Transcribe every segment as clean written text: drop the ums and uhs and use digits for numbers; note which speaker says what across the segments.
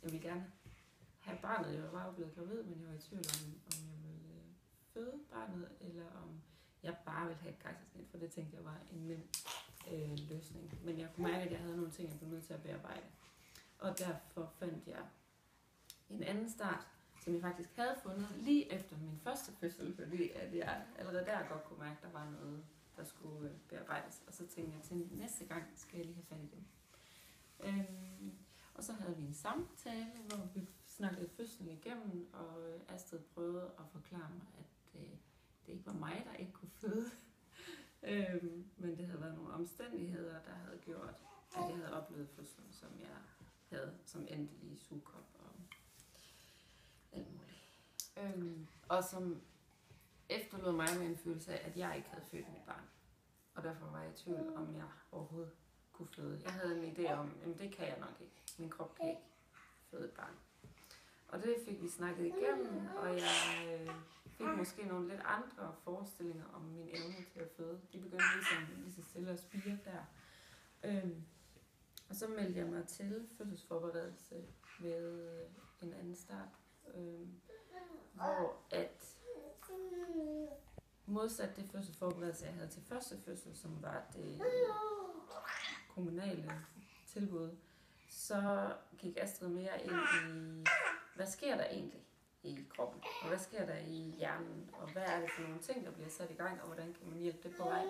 Speaker 1: jeg ville gerne have barnet. Jeg var jo blevet gravid, men jeg var i tvivl om jeg ville føde barnet, eller om jeg bare ville have et kejsersnit, for det tænkte jeg var en nem løsning. Men jeg kunne mærke, at jeg havde nogle ting, jeg blev nødt til at bearbejde. Og derfor fandt jeg en anden start, som jeg faktisk havde fundet lige efter min første fødsel, fordi at jeg allerede der godt kunne mærke, at der var noget, der skulle bearbejdes. Og så tænkte jeg til næste gang, skal jeg lige have fat i dem. Og så havde vi en samtale, hvor vi snakkede fødslen igennem, og Astrid prøvede at forklare mig, at det ikke var mig, der ikke kunne føde. Men det havde været nogle omstændigheder, der havde gjort, at jeg havde oplevet fødslen, som jeg havde, som endte i sugekop og alt muligt. Og som efterlod mig med en følelse af, at jeg ikke havde født mit barn. Og derfor var jeg i tvivl, om jeg overhovedet kunne føde. Jeg havde en idé om, at det kan jeg nok ikke. Min krop kan ikke føde et barn. Og det fik vi snakket igennem, og jeg fik måske nogle lidt andre forestillinger om min evne til at føde. De begyndte lige så stille at spire der. Og så meldte jeg mig til fødselsforberedelse ved en anden start, hvor at modsat det fødselsforberedelse, jeg havde til første fødsel, som var det kommunale tilbud, så gik Astrid mere ind i, hvad sker der egentlig i kroppen, og hvad sker der i hjernen, og hvad er det for nogle ting, der bliver sat i gang, og hvordan kan man hjælpe det på vej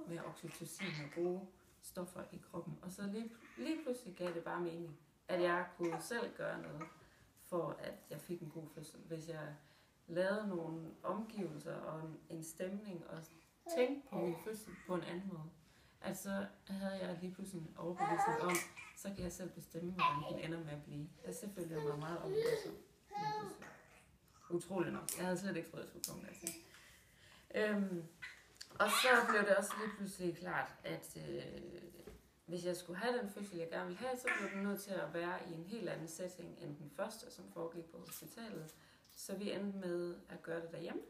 Speaker 1: med oxytocin og gode stoffer i kroppen. Og så lige pludselig gav det bare mening, at jeg kunne selv gøre noget, for at jeg fik en god fødsel. Hvis jeg lavede nogle omgivelser og en stemning, og tænkte på min fødsel på en anden måde, altså havde jeg lige pludselig en overbevisning om, så kan jeg selv bestemme, hvordan den ender med at blive. Jeg selvfølgelig var meget overbevist. Utroligt nok. Jeg havde slet ikke troet, at jeg skulle komme dertil. Og så blev det også lige pludselig klart, at hvis jeg skulle have den fødsel, jeg gerne ville have, så blev den nødt til at være i en helt anden setting end den første, som foregik på hospitalet. Så vi endte med at gøre det derhjemme,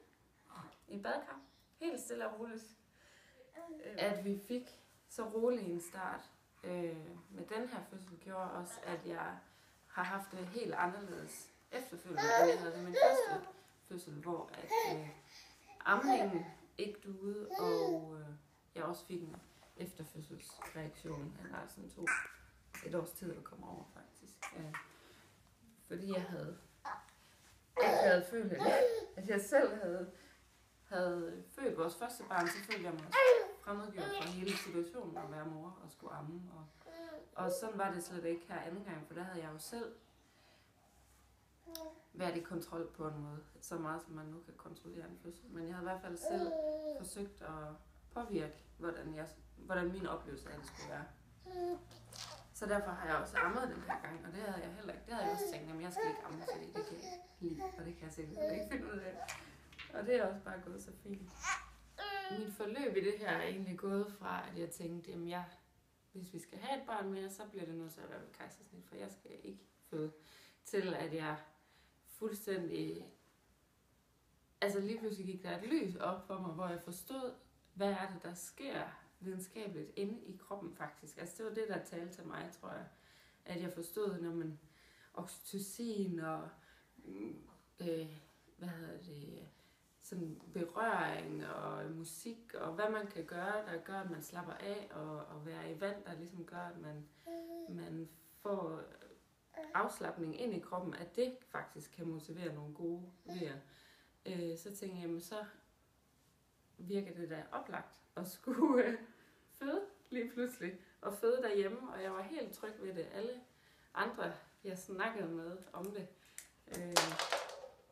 Speaker 1: i et badekar, helt stille og roligt. At vi fik så rolig en start med den her fødsel, gjorde også, at jeg har haft det helt anderledes efterfølgende, end jeg havde det min første fødsel, hvor at amningen ikke duede, og jeg også fik en efterfødselsreaktion. Han har sådan tog et års tid at komme over, faktisk. Fordi jeg havde følt, at jeg selv havde født vores første barn, så følte jeg mig fremmedgjort fra hele situationen at være mor og skulle amme. Og sådan var det slet ikke her anden gang, for der havde jeg jo selv været i kontrol på en måde, så meget som man nu kan kontrollere en fødsel. Men jeg havde i hvert fald selv forsøgt at påvirke, hvordan min oplevelse af det skulle være. Så derfor har jeg også ammet den her gang, og det havde jeg heller ikke. Det havde jeg også tænkt, at jeg skal ikke amme, fordi det kan jeg ikke lide, og det kan jeg sikkert ikke finde ud af. Og det er også bare gået så fint. Mit forløb i det her er egentlig gået fra, at jeg tænkte, at hvis vi skal have et barn mere, så bliver det nødt til at være ved kejsersnit, for jeg skal ikke føde. Til at jeg fuldstændig, altså lige pludselig gik der et lys op for mig, hvor jeg forstod, hvad er det, der sker videnskabeligt inde i kroppen faktisk. Altså det var det, der talte til mig, tror jeg. At jeg forstod, når man oxytocin og sådan berøring og musik, og hvad man kan gøre, der gør, at man slapper af, og være i vand, der ligesom gør, at man får afslapning ind i kroppen, at det faktisk kan motivere nogle gode vejer. Så tænkte jeg, jamen så virker det da oplagt at skulle føde lige pludselig, og føde derhjemme, og jeg var helt tryg ved det. Alle andre, jeg snakkede med om det,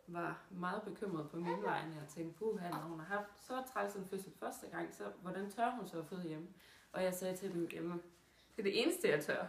Speaker 1: var meget bekymret på min vegne. Jeg tænkte, når hun har haft så træls en fødsel første gang, så hvordan tør hun så at føde hjemme? Og jeg sagde til dem, jamen, det er det eneste, jeg tør.